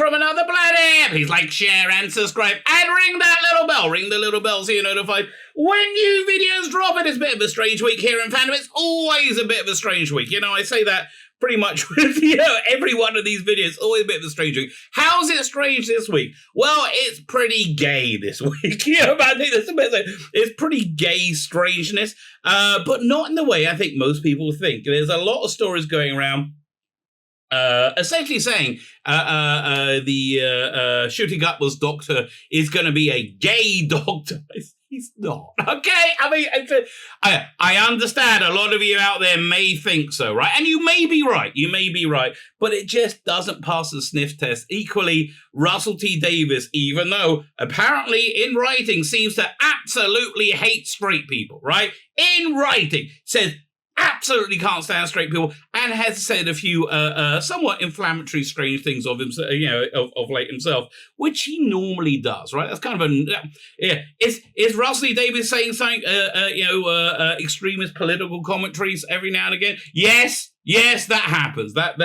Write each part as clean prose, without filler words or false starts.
from another planet. Please like, share, and subscribe, and ring that little bell. Ring the little bell so you're notified when new videos drop. It is a bit of a strange week here in Fandom. It's always a bit of a strange week. You know, I say that pretty much with, every one of these videos, always a bit of a strange week. How's it strange this week? Well, it's pretty gay this week. I think that's the best thing. It's pretty gay strangeness, but not in the way I think most people think. There's a lot of stories going around essentially saying the Ncuti Gatwa's doctor is going to be a gay doctor. He's not. Okay? I mean, I understand a lot of you out there may think so, right? And you may be right. You may be right. But it just doesn't pass the sniff test. Equally, Russell T. Davies, even though apparently in writing seems to absolutely hate straight people, right? In writing, says absolutely can't stand straight people, and has said a few somewhat inflammatory, strange things of himself, of late himself, which he normally does, right? That's kind of Is Russell T. Davies saying something, extremist political commentaries every now and again? Yes, that happens. That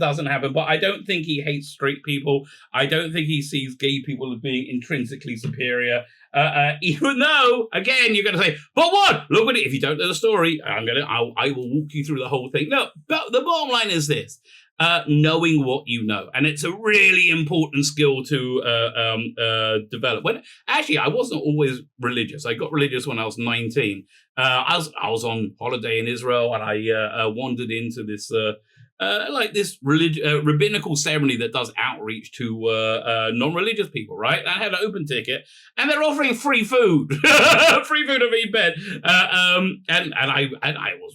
doesn't happen. But I don't think he hates straight people. I don't think he sees gay people as being intrinsically superior. Even though, again, you're going to say, but what? Look at it. If you don't know the story, I will walk you through the whole thing. No, but the bottom line is this. Knowing what you know. And it's a really important skill to develop. I wasn't always religious. I got religious when I was 19. I was on holiday in Israel, and I wandered into this rabbinical ceremony that does outreach to non-religious people, right? I had an open ticket, and they're offering free food, free food of each bed, and I was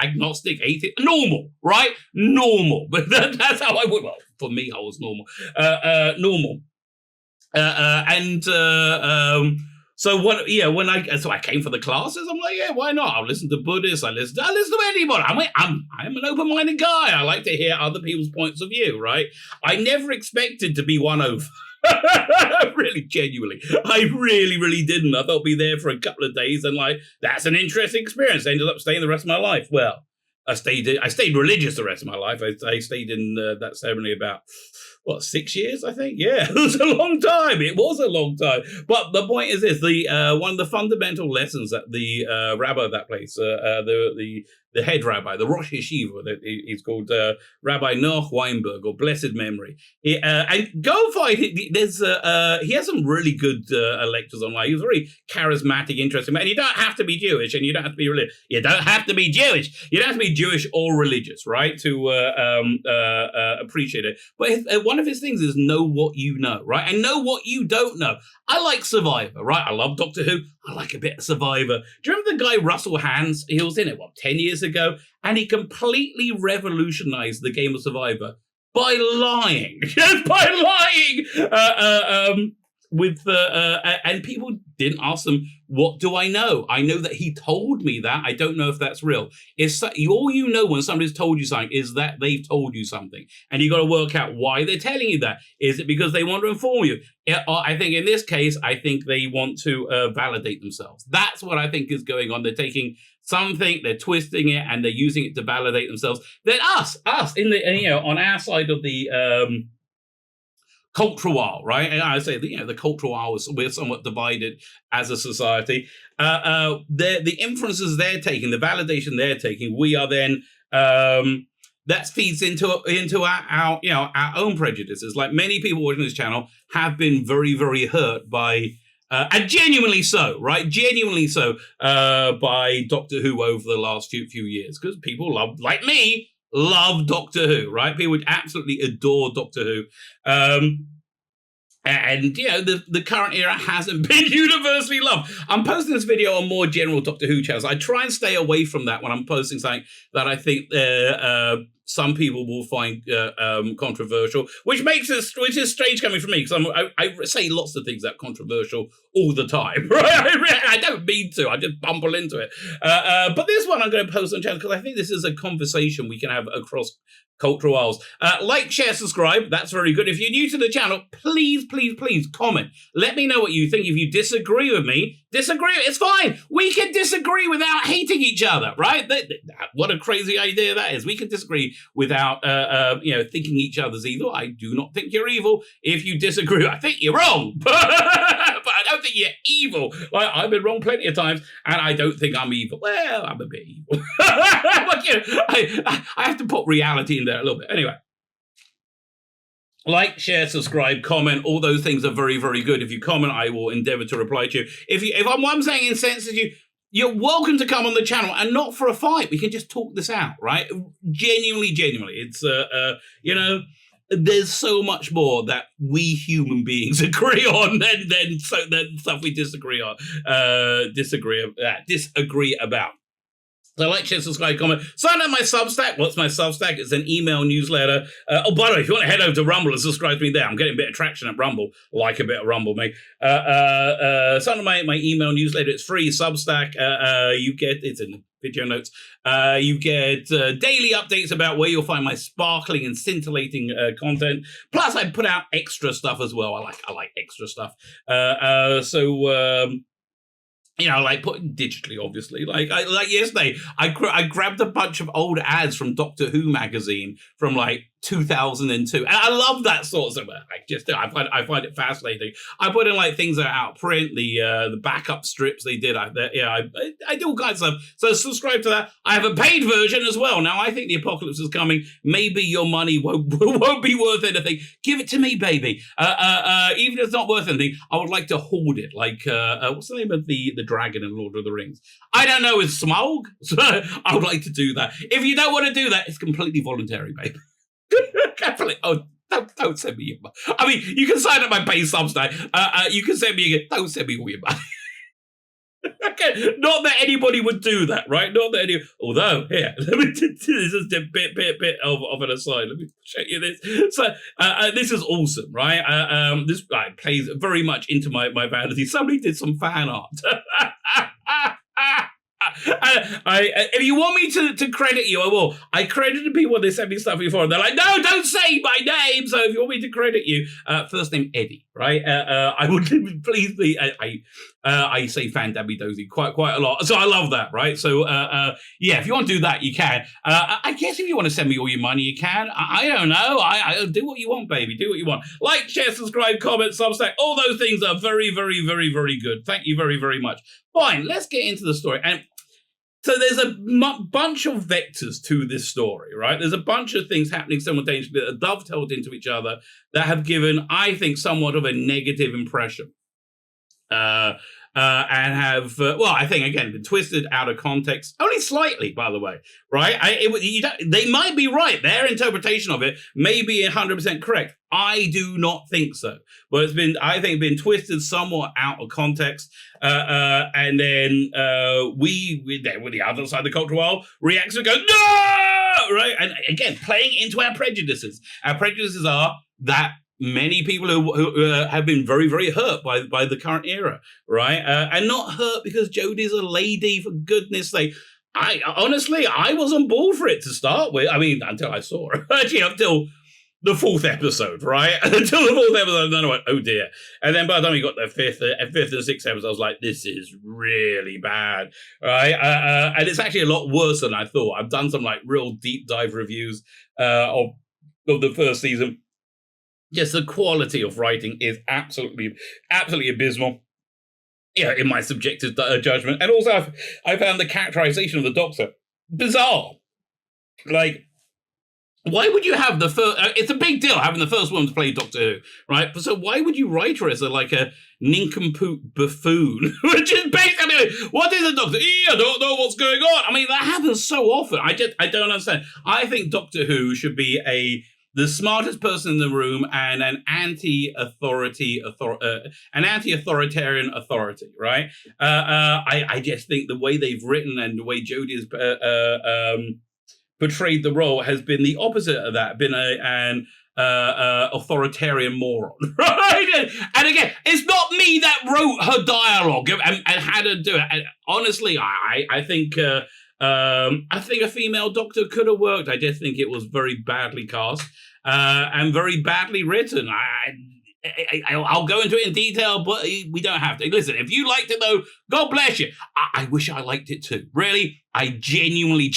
agnostic, atheist, normal, right? Normal, but that's how I would. Well, for me, I was normal, normal, So I came for the classes. I'm like, yeah, why not? I'll listen to Buddhists. I listen to anybody. I'm an open-minded guy. I like to hear other people's points of view, right? I never expected to be won over. Really, genuinely. I really, really didn't. I thought I'd be there for a couple of days and that's an interesting experience. I ended up staying the rest of my life. Well, I stayed religious the rest of my life. I stayed in that ceremony about 6 years, I think? Yeah, it was a long time. It was a long time. But the point is this, one of the fundamental lessons that the rabbi of that place, the head rabbi, the Rosh Yeshiva, he's called Rabbi Noach Weinberg, or blessed memory. And go find it. He has some really good lectures online. He's a very charismatic, interesting man. And you don't have to be Jewish, and you don't have to be religious. You don't have to be Jewish. You don't have to be Jewish or religious, right, to appreciate it. But one of his things is know what you know, right? And know what you don't know. I like Survivor, right? I love Doctor Who. I like a bit of Survivor. Do you remember the guy Russell Hands? He was in it, 10 years ago? And he completely revolutionized the game of Survivor by lying. Just by lying! And people didn't ask them, what do I know? I know that he told me that. I don't know if that's real. All you know when somebody's told you something is that they've told you something. And you got to work out why they're telling you that. Is it because they want to inform you? I think in this case, they want to validate themselves. That's what I think is going on. They're taking something, they're twisting it, and they're using it to validate themselves. Then us in the on our side of the cultural aisle, right? And I say, the cultural aisle, we're somewhat divided as a society. The inferences they're taking, the validation they're taking, we are then that feeds into our own prejudices. Like many people watching this channel have been very, very hurt by. And genuinely so, right? Genuinely so by Doctor Who over the last few years, because people like me, love Doctor Who, right? People would absolutely adore Doctor Who. And, the current era hasn't been universally loved. I'm posting this video on more general Doctor Who channels. I try and stay away from that when I'm posting something that I think some people will find controversial, which is strange coming from me, because I say lots of things that are controversial all the time, right? I don't mean to. I just bumble into it. But this one I'm going to post on the channel because I think this is a conversation we can have across cultural aisles. Like, share, subscribe. That's very good. If you're new to the channel, please, please, please comment. Let me know what you think. If you disagree with me, Disagree, it's fine. We can disagree without hating each other, right? What a crazy idea that is. We can disagree without, thinking each other's evil. I do not think you're evil. If you disagree, I think you're wrong. But I don't think you're evil. Like, I've been wrong plenty of times, and I don't think I'm evil. Well, I'm a bit evil. But, I have to put reality in there a little bit. Anyway. Like, share, subscribe, comment. All those things are very, very good. If you comment, I will endeavor to reply to you. If I'm saying insensitive to you, you're welcome to come on the channel, and not for a fight. We can just talk this out, right? Genuinely. It's, there's so much more that we human beings agree on than stuff we disagree about. So like, share, subscribe, comment. Sign up my Substack. What's my Substack? It's an email newsletter. By the way, if you want to head over to Rumble and subscribe to me there, I'm getting a bit of traction at Rumble. Like a bit of Rumble, mate. Sign up my email newsletter. It's free. Substack. It's in the video notes. You get daily updates about where you'll find my sparkling and scintillating content. Plus, I put out extra stuff as well. I like extra stuff. Like putting digitally, obviously. Like yesterday, I grabbed a bunch of old ads from Doctor Who magazine from like 2002, and I love that sort of stuff. I find it fascinating. I put in like things that are out of print, the backup strips they did. I do all kinds of stuff. So subscribe to that. I have a paid version as well. Now I think the apocalypse is coming. Maybe your money won't be worth anything. Give it to me, baby. Even if it's not worth anything, I would like to hoard it. Like what's the name of the dragon in Lord of the Rings? I don't know. It's Smaug. So I would like to do that. If you don't want to do that, it's completely voluntary, babe. Don't send me your money. I mean, you can sign up my paid Substack. You can send me don't send me all your money. Okay, not that anybody would do that, right? Not that although, here, let me this is a bit of an aside. Let me show you this. So, this is awesome, right? This plays very much into my vanity. Somebody did some fan art. If you want me to credit you, I will. I credited people when they sent me stuff before, and they're like, "No, don't say my name." So if you want me to credit you, first name Eddie, right? I would please be. I say Fandom Dozy quite a lot, so I love that, right? So if you want to do that, you can. I guess if you want to send me all your money, you can. I don't know. I do what you want, baby. Do what you want. Like, share, subscribe, comment, Substack. All those things are very, very, very, very good. Thank you very, very much. Fine, let's get into the story. And so there's a bunch of vectors to this story, right? There's a bunch of things happening simultaneously that are dovetailed into each other that have given, I think, somewhat of a negative impression. And have, I think, again, been twisted out of context, only slightly, by the way, right? They might be right. Their interpretation of it may be 100% correct. I do not think so. But it's been, I think, been twisted somewhat out of context. And then we, with the other side of the cultural world, reacts and goes, no! Right? And again, playing into our prejudices. Our prejudices are that many people who have been very, very hurt by the current era, right? And not hurt because Jodie's a lady, for goodness sake. I was on board for it to start with. I mean, until I saw her. Actually, until the fourth episode, right? Until the fourth episode, and then I went, oh dear. And then by the time we got the fifth and sixth episode, I was like, this is really bad, right? And it's actually a lot worse than I thought. I've done some like real deep dive reviews of the first season. Yes, the quality of writing is absolutely abysmal. Yeah, in my subjective judgment. And also, I found the characterization of the Doctor bizarre. Like, why would you have the first... it's a big deal having the first woman to play Doctor Who, right? So why would you write her as a nincompoop buffoon? Which is basically, what is a Doctor? I don't know what's going on. I mean, that happens so often. I don't understand. I think Doctor Who should be the smartest person in the room and an anti-authoritarian authority, right? I just think the way they've written and the way Jodie has portrayed the role has been the opposite of that, been an authoritarian moron, right? And again, it's not me that wrote her dialogue and had her do it. And honestly, I think a female Doctor could have worked. I just think it was very badly cast and very badly written. I'll go into it in detail, but we don't have to. Listen, if you liked it though, God bless you. I wish I liked it too. Really, I genuinely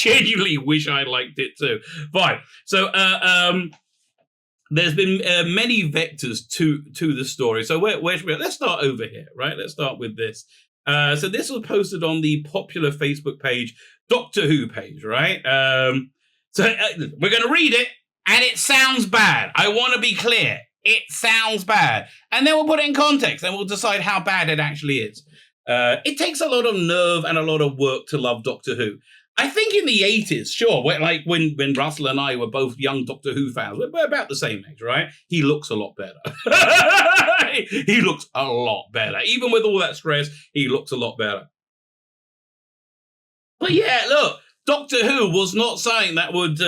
wish I liked it too. Fine. So, there's been many vectors to the story. So where should we? Let's start over here, right? Let's start with this. So this was posted on the popular Facebook page, Doctor Who page, right? So we're going to read it, and it sounds bad. I want to be clear. It sounds bad. And then we'll put it in context, and we'll decide how bad it actually is. It takes a lot of nerve and a lot of work to love Doctor Who. I think in the 80s, sure, when Russell and I were both young Doctor Who fans, we're about the same age, right? He looks a lot better. He looks a lot better. Even with all that stress, he looks a lot better. But yeah, look, Doctor Who was not something that would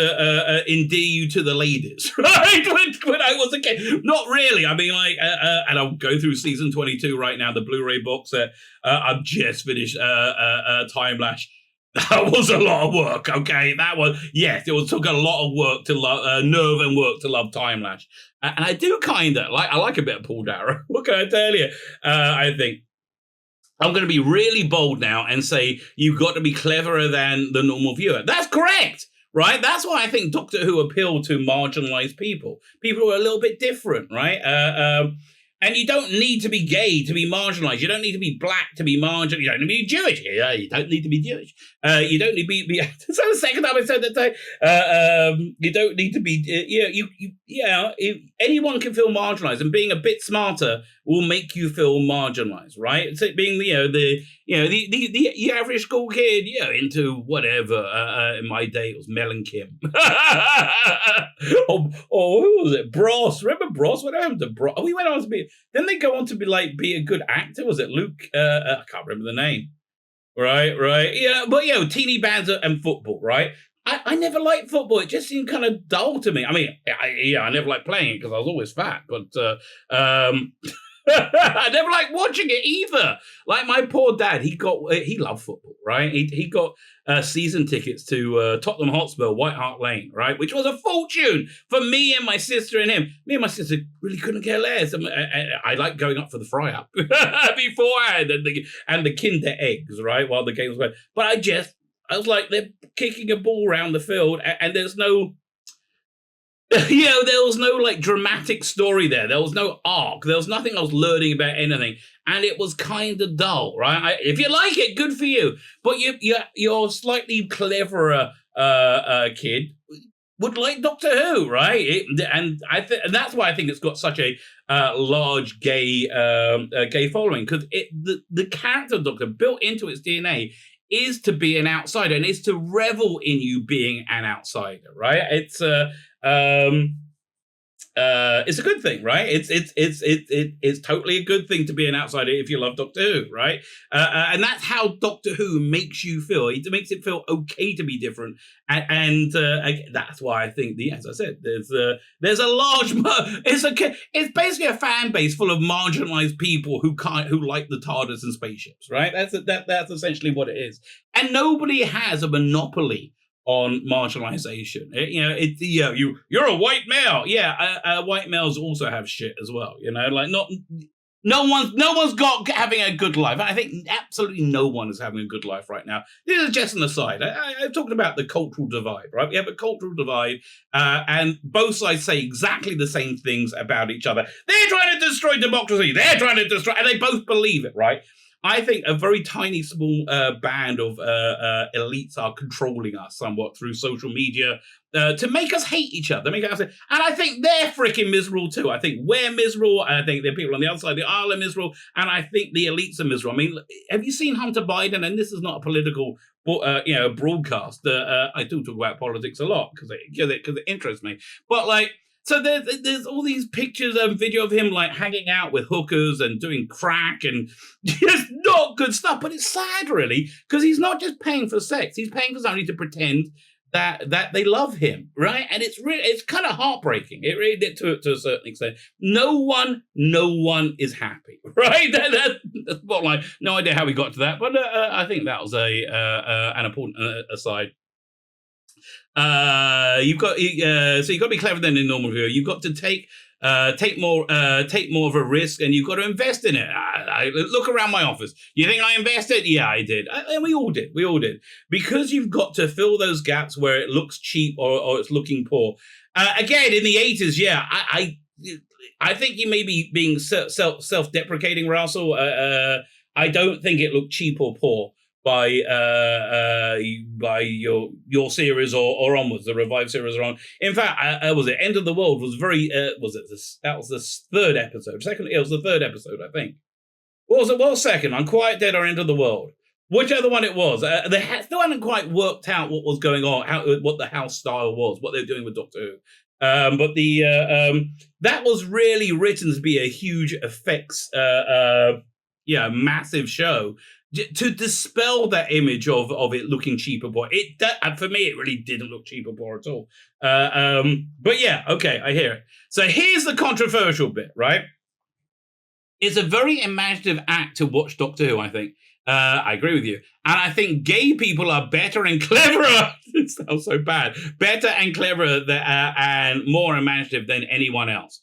endear you to the ladies, right? When I was a kid. Not really. I mean, and I'll go through season 22 right now, the Blu-ray box set. I've just finished Time Lash. That was a lot of work, okay? It took a lot of work to love, nerve and work to love Time Lash. And I do kind of, I like a bit of Paul Darrow. What can I tell you? I think I'm going to be really bold now and say you've got to be cleverer than the normal viewer. That's correct, right? That's why I think Doctor Who appealed to marginalized people. People who are a little bit different, right? And you don't need to be gay to be marginalized. You don't need to be black to be marginalized. You don't need to be Jewish. Yeah, you don't need to be Jewish. You don't need to be so the second time I said that, you don't need to be, anyone can feel marginalized, and being a bit smarter will make you feel marginalized, right? So being, the average school kid, into whatever, in my day, it was Mel and Kim. or who was it? Bros. Remember Bros? What happened to Bros? We went on to then they go on to be a good actor. Was it Luke? I can't remember the name. Right. Yeah, but teeny bands and football, right? I never liked football. It just seemed kind of dull to me. I mean, I never liked playing it because I was always fat, but I never liked watching it either. Like my poor dad, he loved football, right? He got season tickets to Tottenham Hotspur, White Hart Lane, right? Which was a fortune for me and my sister and him. Me and my sister really couldn't care less. I liked going up for the fry up beforehand and the Kinder eggs, right? While the game was going. But I was like, they're kicking a ball around the field and there's no... there was no dramatic story there. There was no arc. There was nothing I was learning about anything, and it was kind of dull, right? If you like it, good for you. But you're slightly cleverer kid would like Doctor Who, right? And that's why I think it's got such a large gay following, because the character of Doctor built into its DNA is to be an outsider and is to revel in you being an outsider, right? It's a good thing, right? It's totally a good thing to be an outsider if you love Doctor Who, right? And that's how Doctor Who makes you feel. It makes it feel okay to be different, and that's why I think as I said, there's a large it's basically a fan base full of marginalized people who like the TARDIS and spaceships, right? That's essentially what it is, and nobody has a monopoly on marginalization. You're a white male. Yeah, white males also have shit as well. No one's got having a good life. I think absolutely no one is having a good life right now. This is just an aside. I've talked about the cultural divide, right? We have a cultural divide, and both sides say exactly the same things about each other. They're trying to destroy democracy. They're trying to destroy, and they both believe it, right? I think a very tiny, small band of elites are controlling us somewhat through social media to make us hate each other. And I think they're freaking miserable too. I think we're miserable. I think there are people on the other side of the aisle are miserable. And I think the elites are miserable. I mean, have you seen Hunter Biden? And this is not a political broadcast. I do talk about politics a lot because it interests me. But so there's all these pictures and video of him hanging out with hookers and doing crack and just not good stuff. But it's sad, really, because he's not just paying for sex; he's paying for somebody to pretend that they love him, right? And it's kind of heartbreaking. It really did to a certain extent. No one is happy, right? That's bottom line. No idea how we got to that, but I think that was an important aside. You've got so you've got to be cleverer than a normal viewer. You've got to take more of a risk, and you've got to invest in it. I look around my office. You think I invested? Yeah, I did. And we all did. Because you've got to fill those gaps where it looks cheap or it's looking poor. Again, in the 80s, yeah, I think you may be being self-deprecating, Russell. I don't think it looked cheap or poor by your series or onwards, the Revive series or on. In fact, was it End of the World was very that was the third episode. Second, it was the third episode, I think. What was it? Well, second, Unquiet Dead or End of the World. Whichever one it was, they still hadn't quite worked out what was going on, what the house style was, what they were doing with Doctor Who. But that was really written to be a huge effects, massive show to dispel that image of it looking cheap or poor. For me, it really didn't look cheap or poor at all. But yeah, okay, I hear it. So here's the controversial bit, right? It's a very imaginative act to watch Doctor Who, I think. I agree with you. And I think gay people are better and cleverer. It sounds so bad. Better and cleverer and more imaginative than anyone else.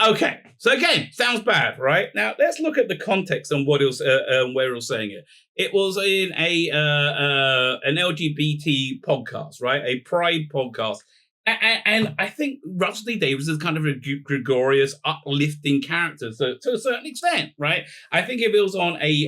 Okay. So again, sounds bad, right? Now let's look at the context and what it was, where it was saying it. It was in an LGBT podcast, right? A pride podcast. And I think Russell T Davies is kind of a gregarious, uplifting character, so to a certain extent, right? I think if it was on a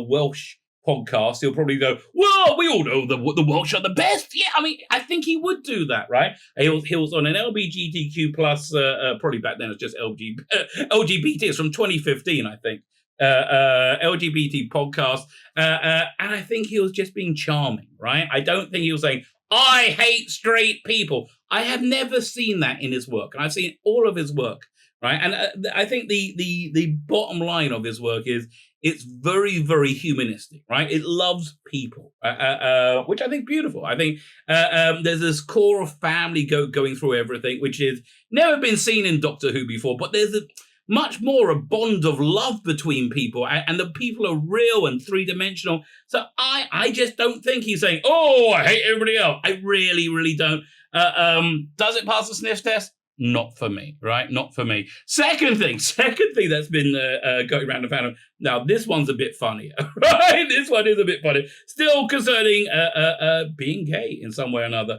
Welsh podcast, he'll probably go, "Well, we all know the Welsh are the best." Yeah, I mean, I think he would do that, right? He was on an LGBTQ plus, probably back then it was just LGBT. It's from 2015, I think. LGBT podcast, and I think he was just being charming, right? I don't think he was saying, "I hate straight people." I have never seen that in his work, and I've seen all of his work, right? And I think the bottom line of his work is it's very, very humanistic, right? It loves people, which I think is beautiful. I think there's this core of family going through everything, which is never been seen in Doctor Who before, but there's much more a bond of love between people, and the people are real and three-dimensional. So I just don't think he's saying, "Oh, I hate everybody else." I really, really don't. Does it pass the sniff test? Not for me, right? Not for me. Second thing that's been going around the fandom. Now, this one's a bit funnier, right? This one is a bit funny. Still concerning being gay in some way or another.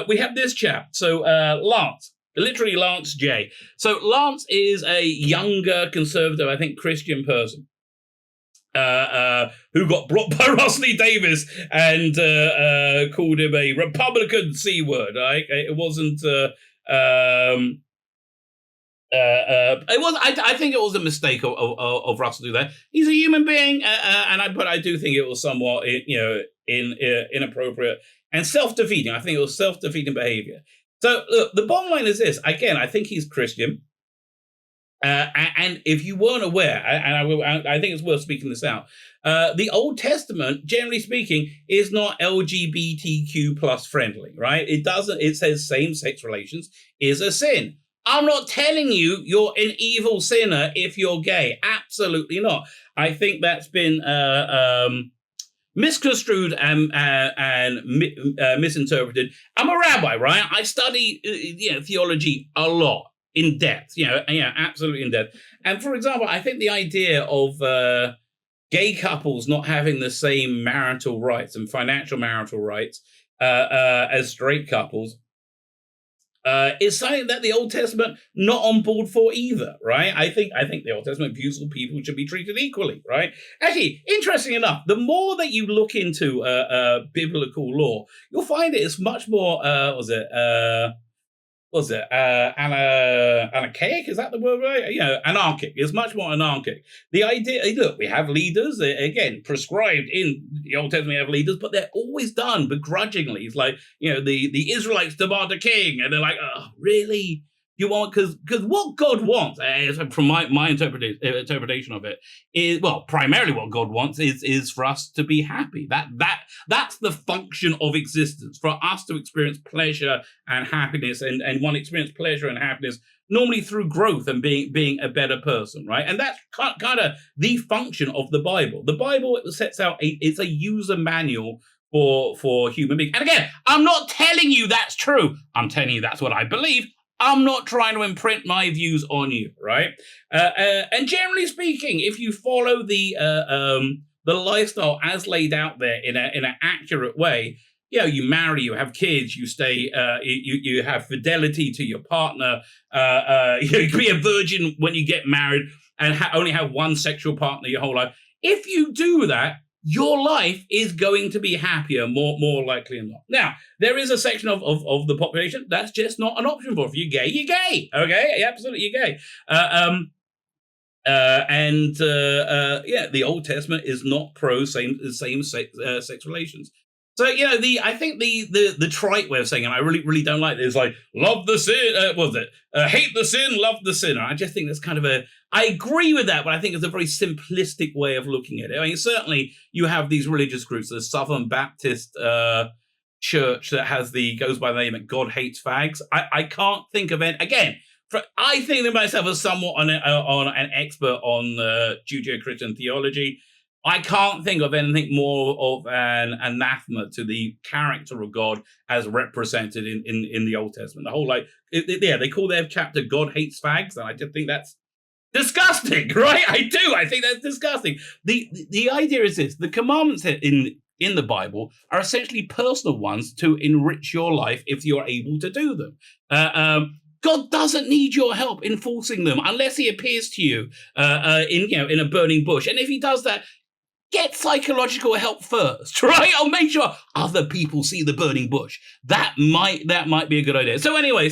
We have this chap. So Lance. Literally Lance J. So Lance is a younger, conservative, I think, Christian person who got blocked by Russell T Davies and called him a Republican C-word. Right? It wasn't. It was. I think it was a mistake of Russell to do that. He's a human being, but I do think it was somewhat, inappropriate and self-defeating. I think it was self-defeating behavior. So, look, the bottom line is this. Again, I think he's Christian. And if you weren't aware, and I think it's worth speaking this out, the Old Testament, generally speaking, is not LGBTQ plus friendly, right? It says same-sex relations is a sin. I'm not telling you you're an evil sinner if you're gay. Absolutely not. I think that's been misconstrued and misinterpreted. I'm a rabbi, right? I study theology a lot, in depth, absolutely in depth. And for example, I think the idea of gay couples not having the same marital rights and financial marital rights as straight couples is something that the Old Testament not on board for either, right? I think the Old Testament views all people should be treated equally, right? Actually, interesting enough, the more that you look into biblical law, you'll find it's much more, anarchic? Is that the word, right? Anarchic. It's much more anarchic. The idea, look, we have leaders, again, prescribed in the Old Testament, we have leaders, but they're always done begrudgingly. It's like, the Israelites demand a king, and they're like, "Oh, really? You want?" Because what God wants, from my interpretation of it, is, well, primarily what God wants is for us to be happy. That's the function of existence, for us to experience pleasure and happiness, and one experience pleasure and happiness normally through growth and being a better person, right? And that's kind of the function of the Bible. The Bible sets out it's a user manual for human beings. And again, I'm not telling you that's true. I'm telling you that's what I believe. I'm not trying to imprint my views on you, right? And generally speaking, if you follow the lifestyle as laid out there in an accurate way, you marry, you have kids, you stay, you have fidelity to your partner. You can be a virgin when you get married and only have one sexual partner your whole life. If you do that, your life is going to be happier, more likely than not. Now, there is a section of the population that's just not an option for. If you're gay, you're gay. Okay, absolutely, you're gay. The Old Testament is not pro same sex relations. So I think the trite way of saying it, I really don't like this. Like, love the sin, hate the sin, love the sinner. I just think that's kind of I agree with that, but I think it's a very simplistic way of looking at it. I mean, certainly you have these religious groups, the Southern Baptist Church that goes by the name of God Hates Fags. I can't think of it again. I think of myself as somewhat on an expert on Judeo-Christian theology. I can't think of anything more of an anathema to the character of God as represented in the Old Testament. The whole they call their chapter "God Hates Fags," and I just think that's disgusting, right? I do. I think that's disgusting. The idea is this: the commandments in the Bible are essentially personal ones to enrich your life if you're able to do them. God doesn't need your help enforcing them unless He appears to you in a burning bush, and if He does that, get psychological help first, right? I'll make sure other people see the burning bush. That might be a good idea. So anyway,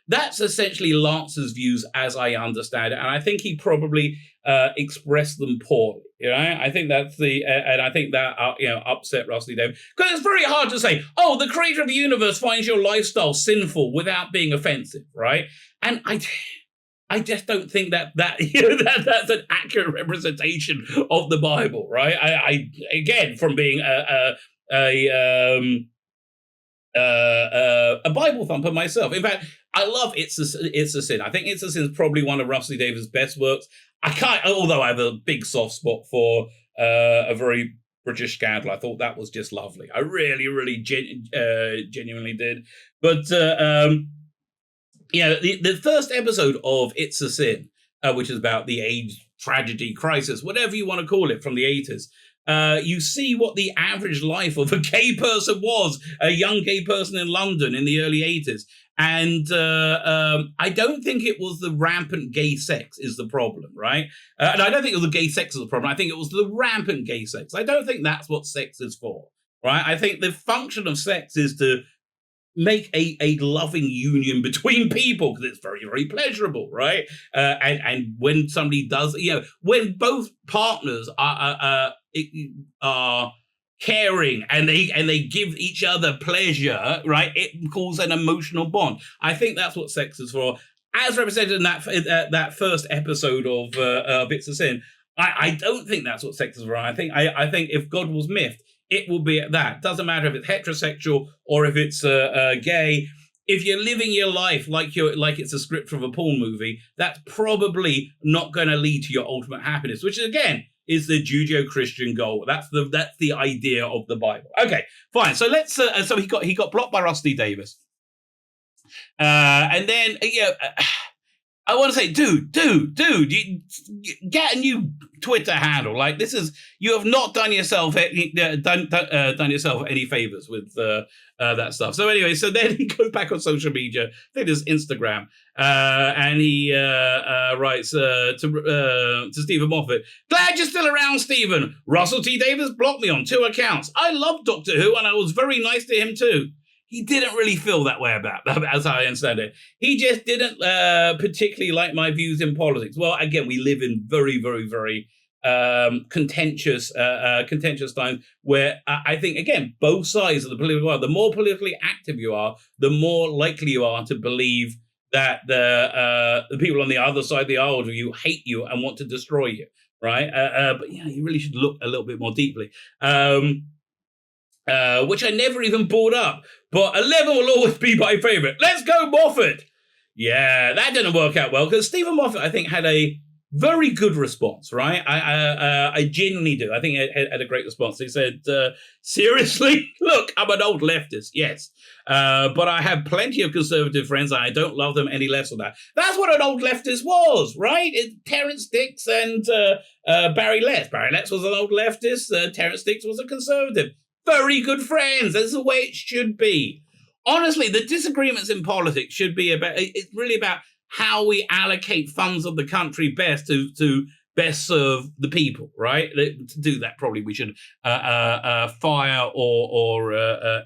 that's essentially Lance's views as I understand it, and I think he probably expressed them poorly. I think that's and I think that upset Rusty Davies, because it's very hard to say, oh, the creator of the universe finds your lifestyle sinful without being offensive, right? And I just don't think that's an accurate representation of the Bible, right? I again, from being a Bible thumper myself. In fact, I love It's a Sin. I think It's a Sin is probably one of Rusty Davies' best works. Although I have a big soft spot for a very British scandal. I thought that was just lovely. I really genuinely did. But the first episode of It's a Sin, which is about the AIDS tragedy, crisis, whatever you want to call it, from the 80s, you see what the average life of a gay person was, a young gay person in London in the early 80s. And I don't think it was the rampant gay sex is the problem, right? And I don't think it was the gay sex is the problem. I think it was the rampant gay sex. I don't think that's what sex is for, right? I think the function of sex is to make a loving union between people, because it's very pleasurable, right? And when somebody does, when both partners are caring and they give each other pleasure, right? It causes an emotional bond. I think that's what sex is for, as represented in that first episode of It's a Sin. I don't think that's what sex is for. I think if God was miffed, it will be at that. Doesn't matter if it's heterosexual or if it's gay. If you're living your life like it's a script from a porn movie, that's probably not going to lead to your ultimate happiness, which again is the Judeo-Christian goal. That's the idea of the Bible. Okay, fine. So let's. So he got blocked by Rusty Davies, and then I want to say, dude, you get a new Twitter handle. Like, you have not done yourself done yourself any favors with that stuff. So anyway, so then he goes back on social media. I think there's Instagram, and he writes to Stephen Moffat. Glad you're still around, Stephen. Russell T. Davies blocked me on 2 accounts. I love Doctor Who, and I was very nice to him too. He didn't really feel that way about that, as I understand it. He just didn't particularly like my views in politics. Well, again, we live in very, very, very contentious times where I think, again, both sides of the political world, the more politically active you are, the more likely you are to believe that the people on the other side of the aisle of you hate you and want to destroy you, right? But you really should look a little bit more deeply. Which I never even brought up. But 11 will always be my favourite. Let's go, Moffat! Yeah, that didn't work out well, because Stephen Moffat, I think, had a Very good response, right? I genuinely do. I think it had a great response. He said, seriously, look, I'm an old leftist, yes. But I have plenty of conservative friends and I don't love them any less for that. That's what an old leftist was, right? Terence Dix and Barry Letts. Barry Letts was an old leftist. Terence Dix was a conservative. Very good friends. That's the way it should be. Honestly, the disagreements in politics should be about, it's really about how we allocate funds of the country best to best serve the people, right? To do that, probably we should fire or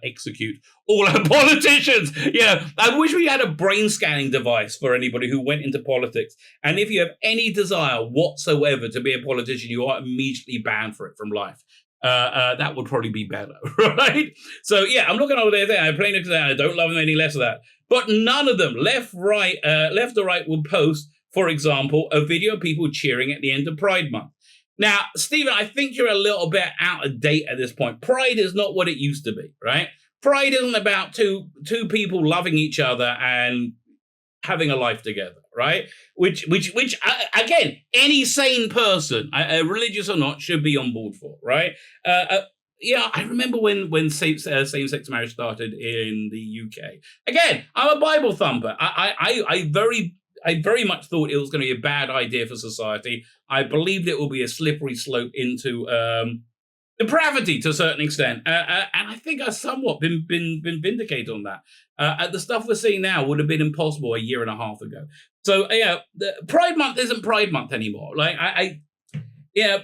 execute all our politicians. Yeah, I wish we had a brain scanning device for anybody who went into politics. And if you have any desire whatsoever to be a politician, you are immediately banned for it from life. That would probably be better, right? So yeah, I'm looking over there. I'm playing it. I don't love them any less of that. But none of them, left or right, will post, for example, a video of people cheering at the end of Pride Month. Now, Stephen, I think you're a little bit out of date at this point. Pride is not what it used to be, right? Pride isn't about two people loving each other and having a life together, right? Which again, any sane person, religious or not, should be on board for, right? Yeah, I remember when same-sex marriage started in the UK. Again, I'm a Bible thumper. I very much thought it was going to be a bad idea for society. I believed it will be a slippery slope into depravity to a certain extent, and I think I've somewhat been vindicated on that. The stuff we're seeing now would have been impossible a year and a half ago. So yeah, Pride Month isn't Pride Month anymore. Like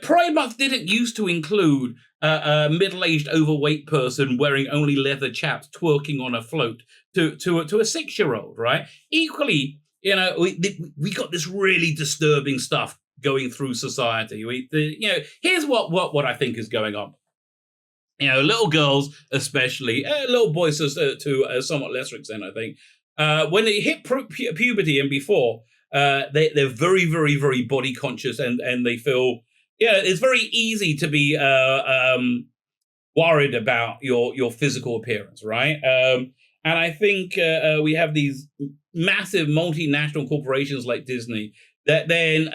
Pride Month didn't used to include a middle-aged, overweight person wearing only leather chaps twerking on a float to a 6-year-old, right? Equally, we got this really disturbing stuff going through society. Here's what I think is going on. Little girls, especially, little boys to a somewhat lesser extent, I think, when they hit puberty and before, they're very, very, very body conscious and they feel, it's very easy to be worried about your physical appearance, right? And I think we have these massive multinational corporations like Disney that then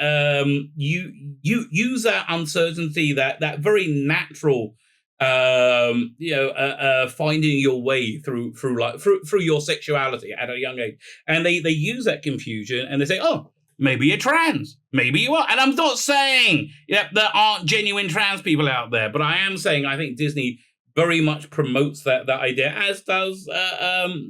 you use that uncertainty, that very natural finding your way through your sexuality at a young age, and they use that confusion and they say, oh, maybe you're trans, maybe you are. And I'm not saying there aren't genuine trans people out there, but I am saying I think Disney very much promotes that idea, as does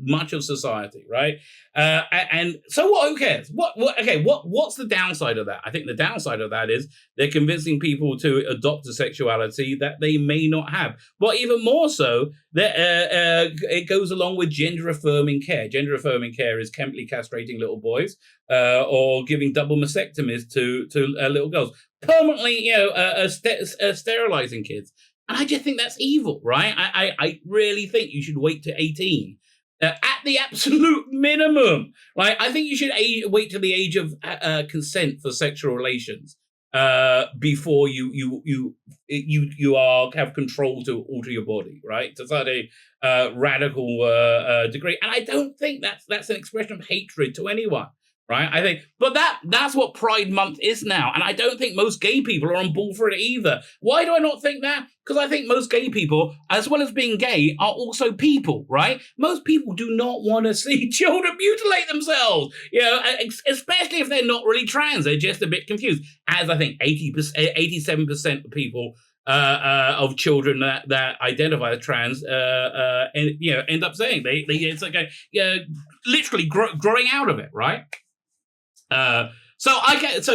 much of society, right? And so who cares? What's the downside of that? I think the downside of that is they're convincing people to adopt a sexuality that they may not have. But even more so, it goes along with gender-affirming care. Gender-affirming care is chemically castrating little boys or giving double mastectomies to little girls, permanently sterilizing kids. And I just think that's evil, right? I really think you should wait to 18 at the absolute minimum. Right? I think you should wait to the age of consent for sexual relations before you have control to alter your body, right? To such a radical degree. And I don't think that's an expression of hatred to anyone. Right, I think, but that's what Pride Month is now, and I don't think most gay people are on board for it either. Why do I not think that? Because I think most gay people, as well as being gay, are also people, right? Most people do not want to see children mutilate themselves, especially if they're not really trans. They're just a bit confused, as I think 87% of people of children that identify as trans, end up saying it's like literally growing out of it, right? So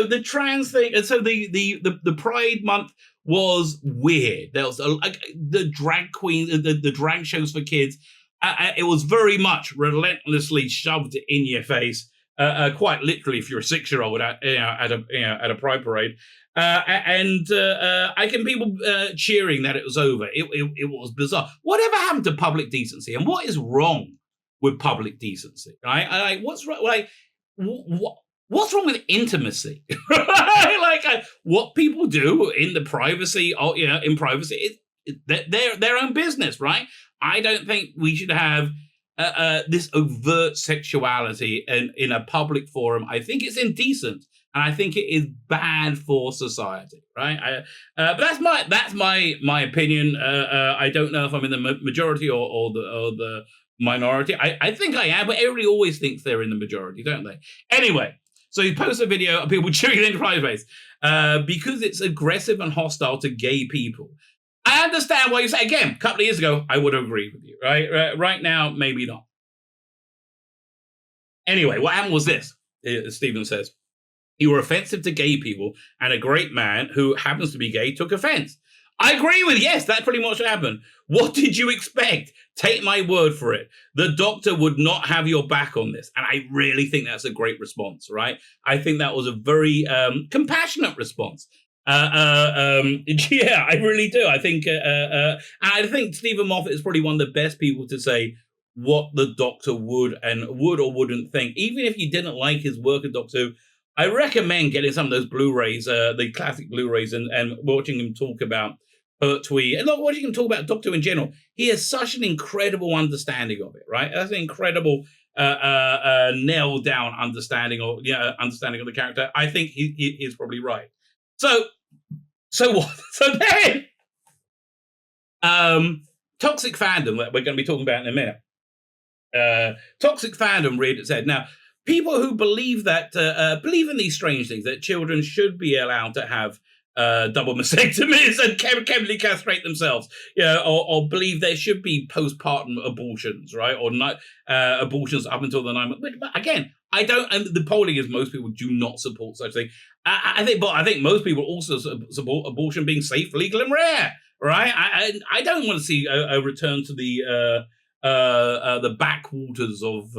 the trans thing, and so the Pride Month was weird. There was the drag queen, the drag shows for kids. It was very much relentlessly shoved in your face, quite literally, if you're a 6-year-old at a pride parade. I can people cheering that it was over. It was bizarre. Whatever happened to public decency, and what is wrong with public decency? Right? What's wrong? What's wrong with intimacy? What people do in the privacy, in privacy, is their own business, right? I don't think we should have this overt sexuality in a public forum. I think it's indecent, and I think it is bad for society. Right? But that's my opinion. I don't know if I'm in the majority or the minority. I think I am, but everybody always thinks they're in the majority, don't they? Anyway, so he posts a video of people chewing into private space because it's aggressive and hostile to gay people. I understand why you say, again, a couple of years ago, I would have agreed with you, right? Right now, maybe not. Anyway, what happened was this, Stephen says. You were offensive to gay people, and a great man who happens to be gay took offense. I agree with, yes, that's pretty much what happened. What did you expect? Take my word for it. The doctor would not have your back on this. And I really think that's a great response, right? I think that was a very compassionate response. Yeah, I really do. I think Stephen Moffat is probably one of the best people to say what the doctor would or wouldn't think. Even if you didn't like his work at Doctor Who, I recommend getting some of those Blu-rays, the classic Blu-rays, and watching him talk about Pertwee, and not watching him talk about Doctor Who in general. He has such an incredible understanding of it, right? That's an incredible nailed down understanding of the character. I think he is probably right. So what? So then, toxic fandom that we're going to be talking about in a minute. Toxic fandom read it said, now, people who believe in these strange things, that children should be allowed to have double mastectomies and chemically castrate themselves, or believe there should be postpartum abortions, right? Or not abortions up until the 9 months. But again, I don't. And the polling is most people do not support such thing. I think most people also support abortion being safe, legal, and rare, right? I don't want to see a return to the backwaters of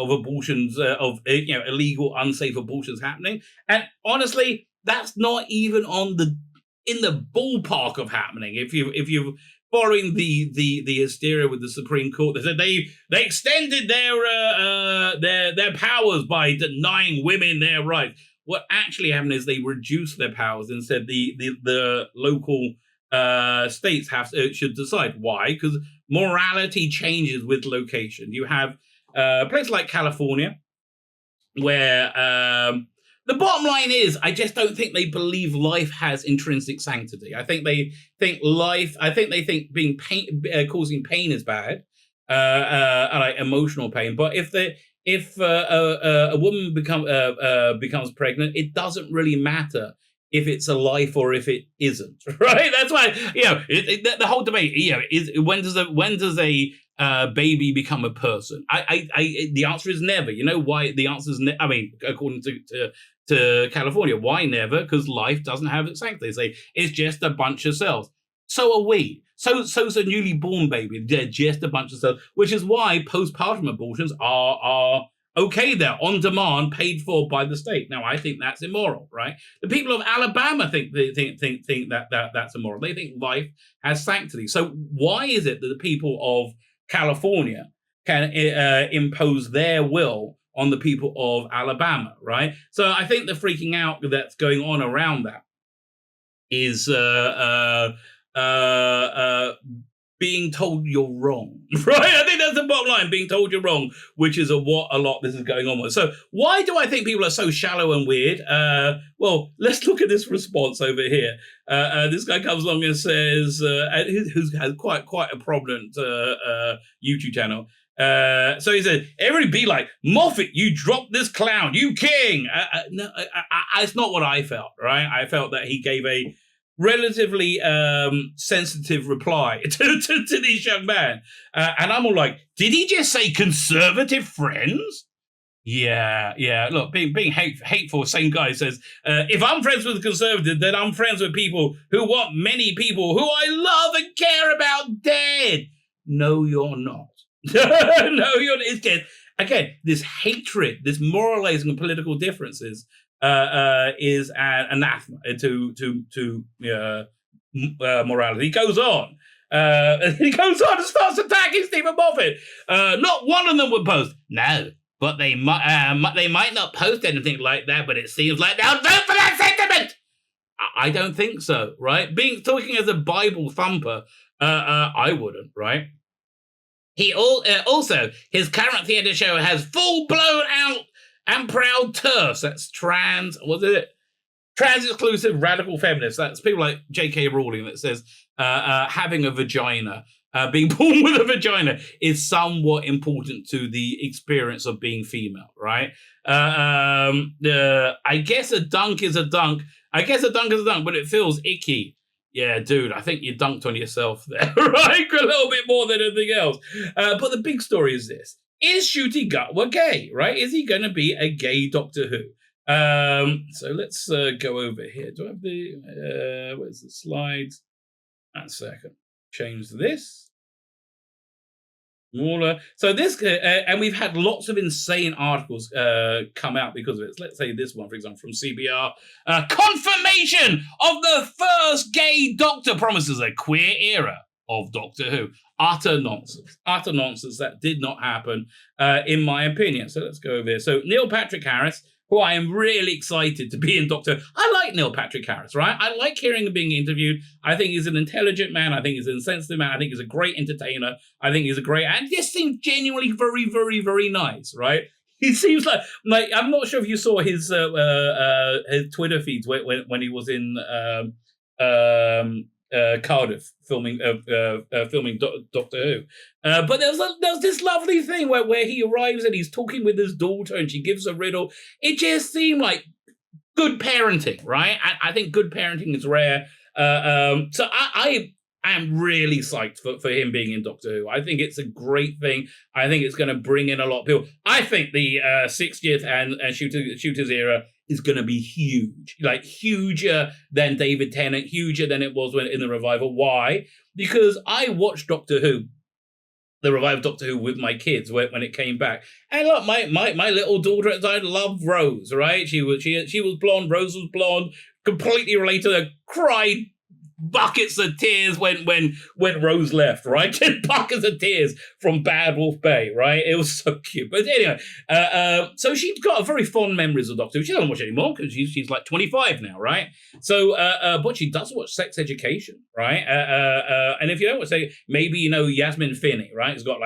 abortions, of illegal, unsafe abortions happening. And honestly, that's not even in the ballpark of happening. If you're following the hysteria with the Supreme Court, they said they extended their powers by denying women their rights. What actually happened is they reduced their powers and said the local states should decide. Why? Because morality changes with location. You have a place like California where the bottom line is, I just don't think they believe life has intrinsic sanctity. I think they think being causing pain is bad, like emotional pain. But if a woman becomes pregnant, it doesn't really matter if it's a life or if it isn't, right? That's why the whole debate is when does a baby become a person? The answer is never. You know why? The answer is according to California, why never? Because life doesn't have its sanctity. They say it's just a bunch of cells. So are we. So's a newly born baby. They're just a bunch of cells, which is why postpartum abortions are okay. They're on demand, paid for by the state. Now, I think that's immoral, right? The people of Alabama think that's immoral. They think life has sanctity. So why is it that the people of California can impose their will on the people of Alabama, right? So I think the freaking out that's going on around that is being told you're wrong, right? I think that's the bottom line, being told you're wrong, which is what a lot of this is going on with. So why do I think people are so shallow and weird? Well, let's look at this response over here. This guy comes along and says, who has quite a prominent YouTube channel. So he said, everybody be like, Moffat, you dropped this clown, you king. No, it's not what I felt, right? I felt that he gave a relatively sensitive reply to this young man. And I'm all like, did he just say conservative friends? Yeah. Look, being hateful, same guy says, if I'm friends with a conservative, then I'm friends with people who want many people who I love and care about dead. No, you're not. No, you're not. It's just, again, this hatred, this moralizing of political differences is an anathema to morality. He goes on and starts attacking Stephen Moffat. Not one of them would post. No, but they might not post anything like that, but it seems like they'll vote for that sentiment. I don't think so, right? Talking as a Bible thumper, I wouldn't, right? Also, his current theatre show has full-blown out and proud TERFs. That's trans-exclusive radical feminists. That's people like J.K. Rowling that says having a vagina, being born with a vagina is somewhat important to the experience of being female, right? I guess a dunk is a dunk. But it feels icky. Yeah, dude, I think you dunked on yourself there, right? A little bit more than anything else. But the big story is this. Is Ncuti Gatwa gay, right? Is he going to be a gay Doctor Who? So let's go over here. Do I have where's the slides? One second. Change this. Smaller. So this, and we've had lots of insane articles come out because of it. Let's say this one, for example, from CBR. Confirmation of the first gay Doctor promises a queer era of Doctor Who. Utter nonsense. That did not happen, in my opinion. So let's go over here. So Neil Patrick Harris, who I am really excited to be in Doctor Who. I like Neil Patrick Harris, right? I like hearing him being interviewed. I think he's an intelligent man. I think he's an insensitive man. I think he's a great entertainer. I think he's and just seems genuinely very, very, very nice, right? He seems like I'm not sure if you saw his Twitter feeds when he was in Cardiff filming Doctor Who. But there's this lovely thing where he arrives and he's talking with his daughter and she gives a riddle. It just seemed like good parenting, right? I think good parenting is rare. So I am really psyched for him being in Doctor Who. I think it's a great thing. I think it's going to bring in a lot of people. I think the 60th and Shooter's era is going to be huge, like huger than David Tennant, huger than it was in the revival. Why? Because I watched Doctor Who, the revived Doctor Who, with my kids when it came back. And look, my little daughter at the time loved Rose, right? She was blonde, Rose was blonde, completely related to her, cried buckets of tears when Rose left, right? Just buckets of tears from Bad Wolf Bay, right? It was so cute. But anyway, so she's got very fond memories of Doctor Who. She doesn't watch it anymore because she's like 25 now, right? So, but she does watch Sex Education, right? And if you don't watch it, maybe you know Yasmin Finney, right? It's got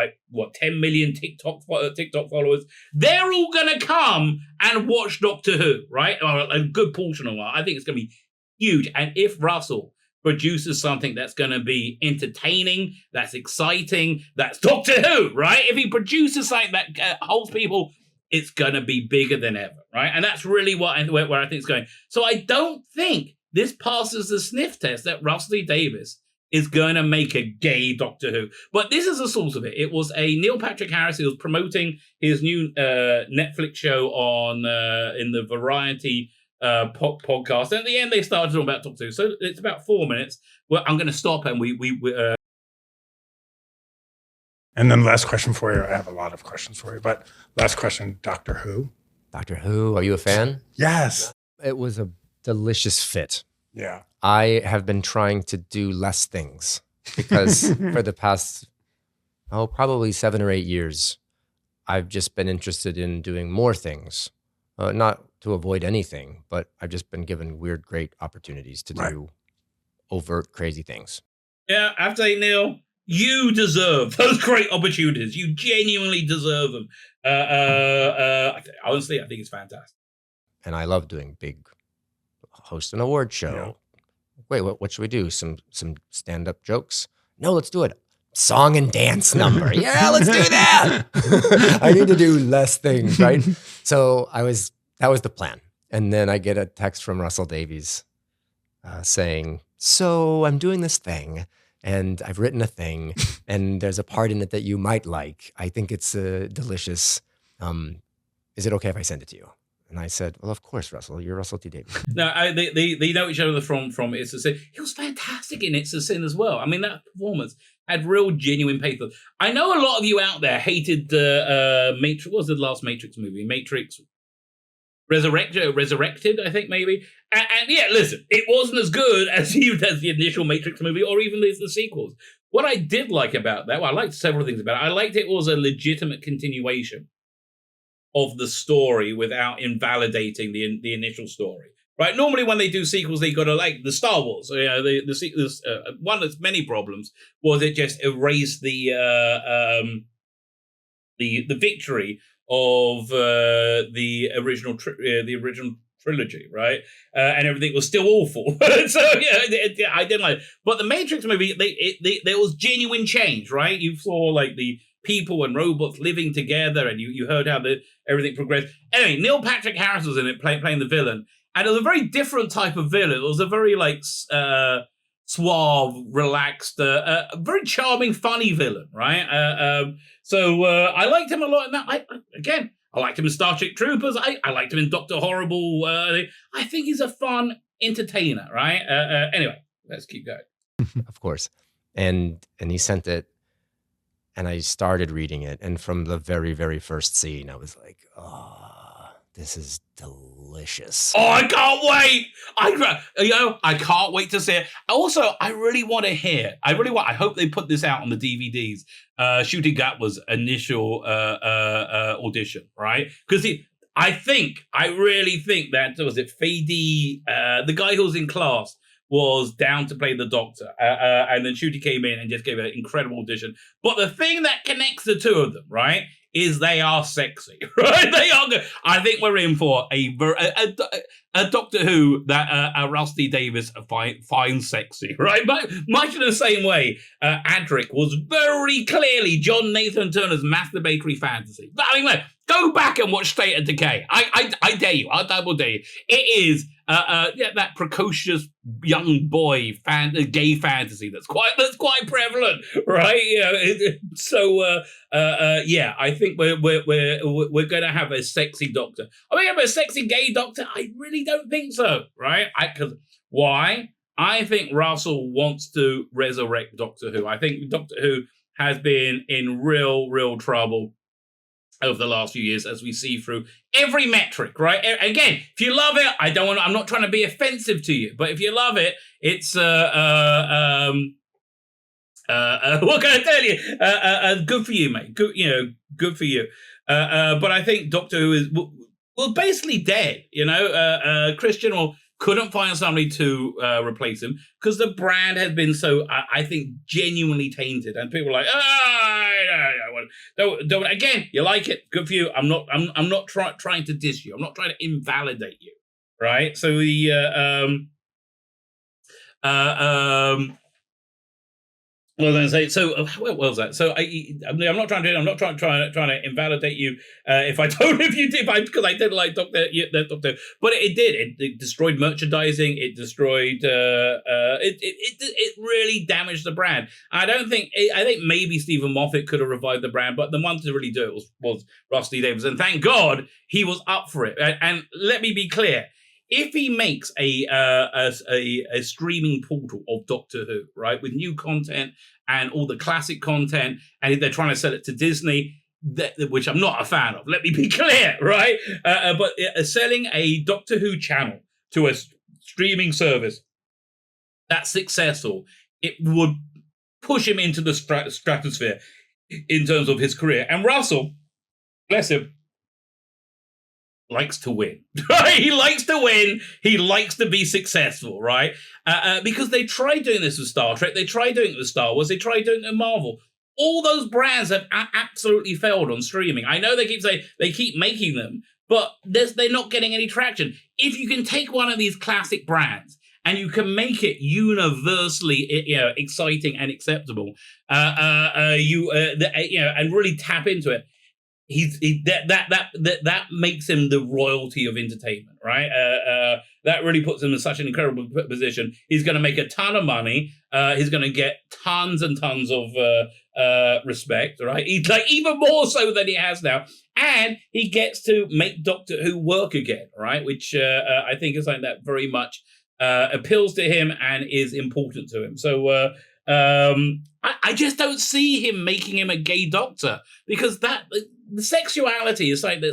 10 million TikTok followers. They're all gonna come and watch Doctor Who, right? Or a good portion of them. I think it's gonna be huge. And if Russell produces something that's going to be entertaining, that's exciting, that's Doctor Who, right? If he produces something that holds people, it's going to be bigger than ever, right? And that's really where I think it's going. So I don't think this passes the sniff test that Russell T Davies is going to make a gay Doctor Who. But this is the source of it. It was a Neil Patrick Harris who was promoting his new Netflix show on in the Variety podcast. And at the end, they started talking about Doctor Who. So it's about 4 minutes. Well, I'm going to stop and we And then last question for you. I have a lot of questions for you, but last question, Doctor Who. Doctor Who, are you a fan? Yes. It was a delicious fit. Yeah. I have been trying to do less things because for the past, probably 7 or 8 years, I've just been interested in doing more things. Not to avoid anything, but I've just been given weird, great opportunities to do overt, crazy things. Yeah, I have to say, Neil, you deserve those great opportunities. You genuinely deserve them. Honestly, I think it's fantastic. And I love doing host an award show. Yeah. Wait, what should we do? Some stand-up jokes? No, let's do it. Song and dance number. Yeah, let's do that. I need to do less things, right? So that was the plan. And then I get a text from Russell Davies saying, so I'm doing this thing and I've written a thing and there's a part in it that you might like. I think it's delicious. Is it okay if I send it to you? And I said, well, of course, Russell. You're Russell T Davies. No, they know each other from It's a Sin. He was fantastic in It's a Sin as well. I mean, that performance had real genuine pathos. I know a lot of you out there hated Matrix. What was the last Matrix movie? Matrix Resurrected, I think maybe. And yeah, listen, it wasn't as good as the initial Matrix movie or even the sequels. What I did like about that, well, I liked several things about it. I liked it was a legitimate continuation of the story without invalidating the initial story. right? Normally when they do sequels, they got to, like the Star Wars, one of its many problems was it just erased the victory of the original trilogy, right? And everything was still awful. So I didn't like it. But the Matrix movie, there was genuine change, right? You saw like the people and robots living together, and you heard how everything progressed. Anyway, Neil Patrick Harris was in it playing the villain, and it was a very different type of villain. It was a very like suave, relaxed, very charming, funny villain, right? So I liked him a lot in that. I liked him in Starship Troopers. I liked him in Dr. Horrible. I think he's a fun entertainer, right? Anyway, let's keep going. Of course. And he sent it, and I started reading it. And from the very, very first scene, I was like, oh, this is delicious. Oh, I can't wait. I can't wait to see it. Also, I really want to hear. I hope they put this out on the DVDs. Ncuti Gatwa's initial audition, right? Because I really think that, was it Fady, the guy who was in Class, was down to play the Doctor. And then Ncuti came in and just gave an incredible audition. But the thing that connects the two of them, right, is they are sexy, right? They are good. I think we're in for a Doctor Who that Rusty Davies finds sexy, right? But much in the same way, Adric was very clearly John Nathan Turner's masturbatory fantasy. But I mean, go back and watch State of Decay. I dare you. I double dare you. It is that precocious young boy gay fantasy that's quite prevalent, right? I think we're going to have a sexy Doctor. Are we going to have a sexy gay Doctor? I really don't think so, right? Why? I think Russell wants to resurrect Doctor Who. I think Doctor Who has been in real trouble over the last few years, as we see through every metric, right? Again, if you love it, I'm not trying to be offensive to you, but if you love it, it's what can I tell you? Good for you, mate. Good for you. But I think Doctor Who is basically dead. Christian couldn't find somebody to replace him because the brand has been so, I think, genuinely tainted, and people are like, don't. Again, you like it, good for you. I'm not trying to diss you. I'm not trying to invalidate you, right? So what was I going to say? So what was that? So I'm not trying to invalidate you. Because I did like Doctor, but it did. It destroyed merchandising. It destroyed. It really damaged the brand. I think maybe Stephen Moffat could have revived the brand, but the one to really do it was Rusty Davies, and thank God he was up for it. And let me be clear. If he makes a streaming portal of Doctor Who, right, with new content and all the classic content, and they're trying to sell it to Disney, which I'm not a fan of, let me be clear, right? But selling a Doctor Who channel to a streaming service that's successful, it would push him into the stratosphere in terms of his career. And Russell, bless him, likes to win. He likes to win. He likes to be successful, right? Because they tried doing this with Star Trek. They tried doing it with Star Wars. They tried doing it with Marvel. All those brands have absolutely failed on streaming. I know they keep making them, but they're not getting any traction. If you can take one of these classic brands and you can make it universally, exciting and acceptable, and really tap into it, that makes him the royalty of entertainment, right? That really puts him in such an incredible position. He's going to make a ton of money. He's going to get tons and tons of respect, right? He's like even more so than he has now, and he gets to make Doctor Who work again, right? Which I think is something that very much appeals to him and is important to him. So I just don't see him making him a gay Doctor, because the sexuality is something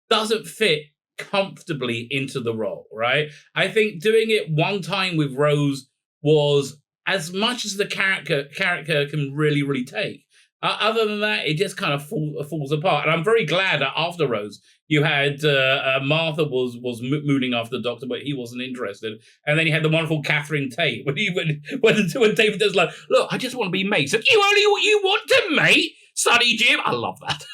doesn't fit comfortably into the role, right? I think doing it one time with Rose was as much as the character can really, really take. Other than that, it just kind of falls apart. And I'm very glad that after Rose, you had Martha was mooning after the Doctor, but he wasn't interested. And then you had the wonderful Catherine Tate when David does like, look, I just want to be mates. And you want to mate? Sonny Jim? I love that.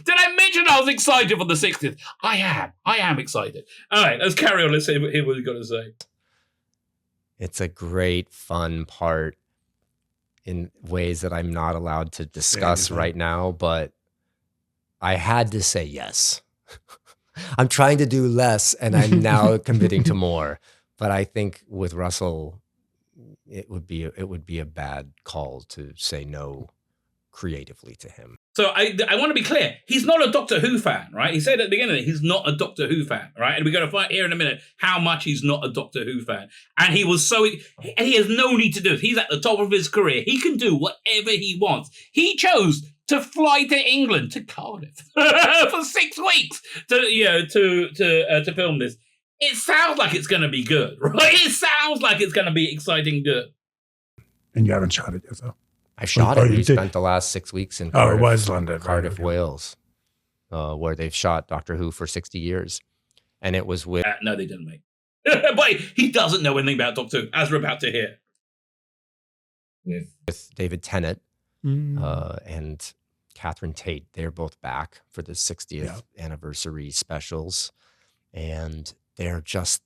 Did I mention I was excited for the 60th? I am excited. All right, let's carry on. Let's hear what we've got to say. It's a great, fun part in ways that I'm not allowed to discuss right now, but I had to say yes. I'm trying to do less, and I'm now committing to more. But I think with Russell, it would be a bad call to say no creatively to him. So I want to be clear. He's not a Doctor Who fan, right? He said at the beginning that he's not a Doctor Who fan, right? And we're going to find here in a minute how much he's not a Doctor Who fan. And he has no need to do it. He's at the top of his career. He can do whatever he wants. He chose to fly to England, to Cardiff, for 6 weeks to film this. It sounds like it's going to be good, right? It sounds like it's going to be exciting good. And you haven't shot it yet, though. I shot it. We spent the last 6 weeks in Cardiff, it was London, Cardiff, Wales, where they've shot Doctor Who for 60 years. And it was with... no, they didn't, mate. But he doesn't know anything about Doctor Who, as we're about to hear. With David Tennant and Catherine Tate. They're both back for the 60th anniversary specials. And they're just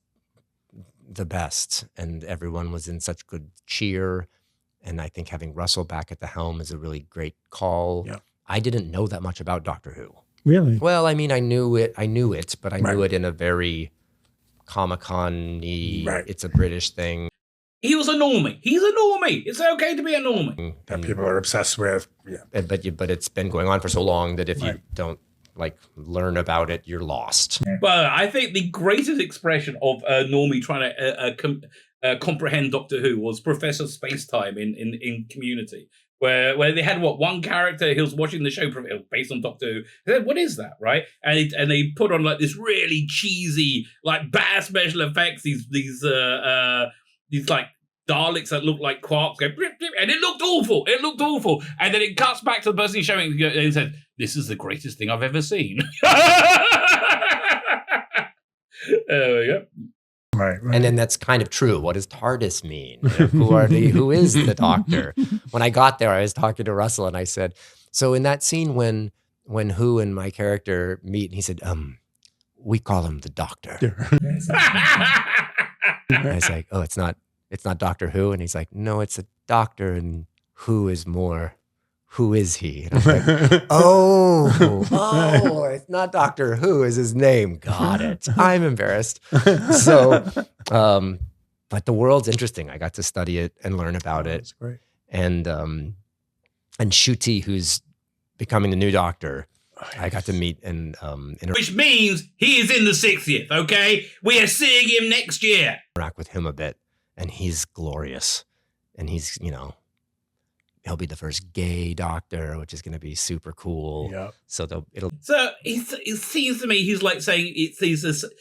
the best. And everyone was in such good cheer. And I think having Russell back at the helm is a really great call. Yeah. I didn't know that much about Doctor Who. Really? Well, I mean, I knew it, but I knew it in a very Comic-Con-y, it's a British thing. He was a normie. He's a normie. It's okay to be a normie. That people are obsessed with. Yeah. But it's been going on for so long that if you don't learn about it, you're lost. But I think the greatest expression of normie trying to comprehend Doctor Who was Professor Spacetime in Community, where they had one character, he was watching the show based on Doctor Who. They said, what is that, right? And they put on like this really cheesy, like bad special effects, these like Daleks that look like quarks, go blip, blip, and it looked awful. It looked awful. And then it cuts back to the person showing it and says, this is the greatest thing I've ever seen. There we go. Right. And then that's kind of true. What does TARDIS mean? Who is the Doctor? When I got there, I was talking to Russell and I said, so in that scene when Who and my character meet, and he said, we call him the Doctor. I was like, oh, it's not Doctor Who? And he's like, no, it's a doctor, and Who is more. Who is he? And I was like, oh, it's not Doctor Who is his name. Got it. I'm embarrassed. So, but the world's interesting. I got to study it and learn about it. That's great. And Ncuti, who's becoming the new Doctor, I got to meet which means he is in the 60th, okay? We are seeing him next year. Interact with him a bit, and he's glorious. And he's, he'll be the first gay Doctor, which is going to be super cool. Yep. So it seems to me he's like saying he's the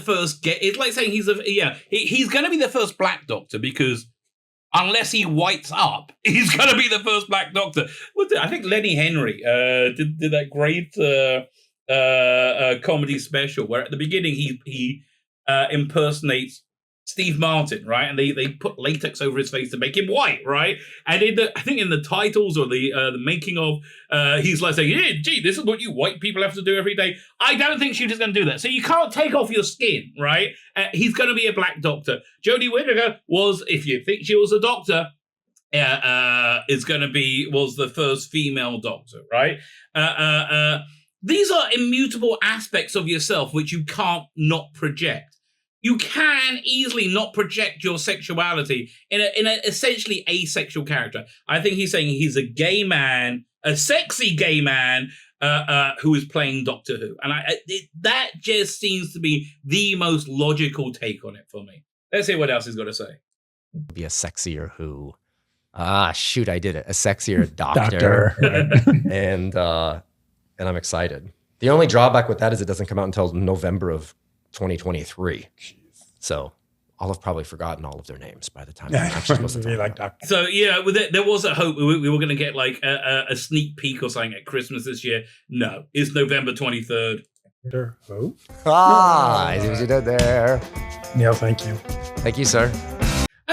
first gay. It's like saying he's going to be the first Black Doctor, because unless he whites up, he's going to be the first Black Doctor. I think Lenny Henry did that great comedy special where at the beginning he impersonates Steve Martin, right? And they put latex over his face to make him white, right? And I think in the titles or the making of, he's like saying, yeah, gee, this is what you white people have to do every day. I don't think she's just going to do that. So you can't take off your skin, right? He's going to be a Black Doctor. Jodie Whittaker was, if you think she was a doctor, was the first female Doctor, right? These are immutable aspects of yourself which you can't not project. You can easily not project your sexuality in a essentially asexual character. I think he's saying he's a gay man, a sexy gay man who is playing Doctor Who. And that just seems to be the most logical take on it for me. Let's hear what else he's got to say. Be a sexier Who. Shoot, I did it. A sexier Doctor. And I'm excited. The only drawback with that is it doesn't come out until November of 2023. So I'll have probably forgotten all of their names by the time I'm Yeah, actually supposed to talk be about like Doctor. So there was a hope we were going to get like a sneak peek or something at Christmas this year. No, it's November 23rd. Doctor Who? it. I see what you did there. Neil, thank you. Thank you, sir.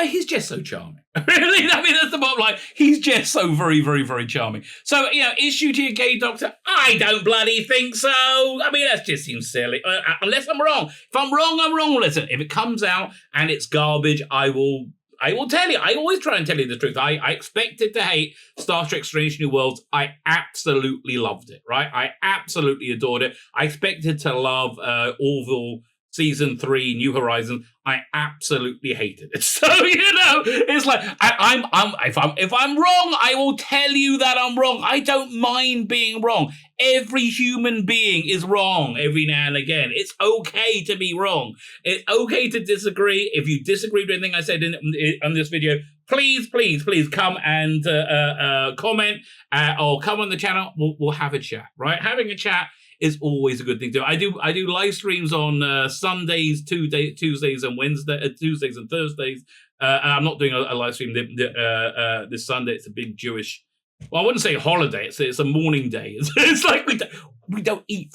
He's just so charming. Really, I mean, that's the bottom line. He's just so very, very, very charming. So, is Ncuti a gay doctor? I don't bloody think so. I mean, that just seems silly. Unless I'm wrong. If I'm wrong, I'm wrong. Listen, if it comes out and it's garbage, I will tell you. I always try and tell you the truth. I expected to hate Star Trek Strange New Worlds. I absolutely loved it, right? I absolutely adored it. I expected to love Orville Season 3, New Horizons. I absolutely hated it. So, it's like, if I'm wrong, I will tell you that I'm wrong. I don't mind being wrong. Every human being is wrong every now and again. It's okay to be wrong. It's okay to disagree. If you disagree with anything I said in this video, please come and comment or come on the channel. We'll have a chat, right? Having a chat is always a good thing to do. I do live streams on Sundays, Tuesdays and Tuesdays and Thursdays. I'm not doing a live stream this Sunday. It's a big Jewish. Well, I wouldn't say holiday. It's a morning day. It's like we don't eat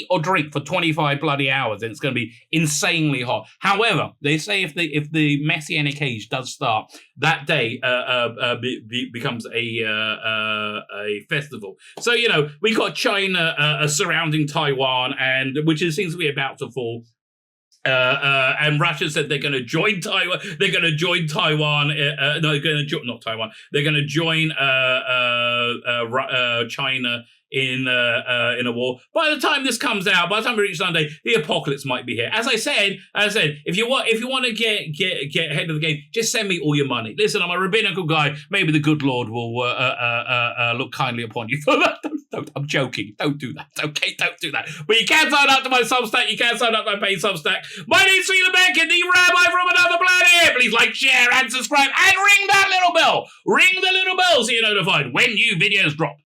or drink for 25 bloody hours, and it's going to be insanely hot. However, they say if the Messianic age does start, that day becomes a festival. So we got China surrounding Taiwan, and which seems to be about to fall. And Russia said they're going to join Taiwan. They're going to join Taiwan. No, they're going to join not Taiwan. They're going to join China in a war. By the time this comes out, by the time we reach Sunday, the apocalypse might be here. As I said, if you want to get ahead of the game, just send me all your money. Listen, I'm a rabbinical guy. Maybe the good Lord will look kindly upon you for that. I'm joking. Don't do that. Okay, don't do that. But you can sign up to my Substack. You can sign up to my paid Substack. My name's Tzvi Lebetkin, the Rabbi from another planet. Please like, share, and subscribe, and ring that little bell. Ring the little bell so you're notified when new videos drop.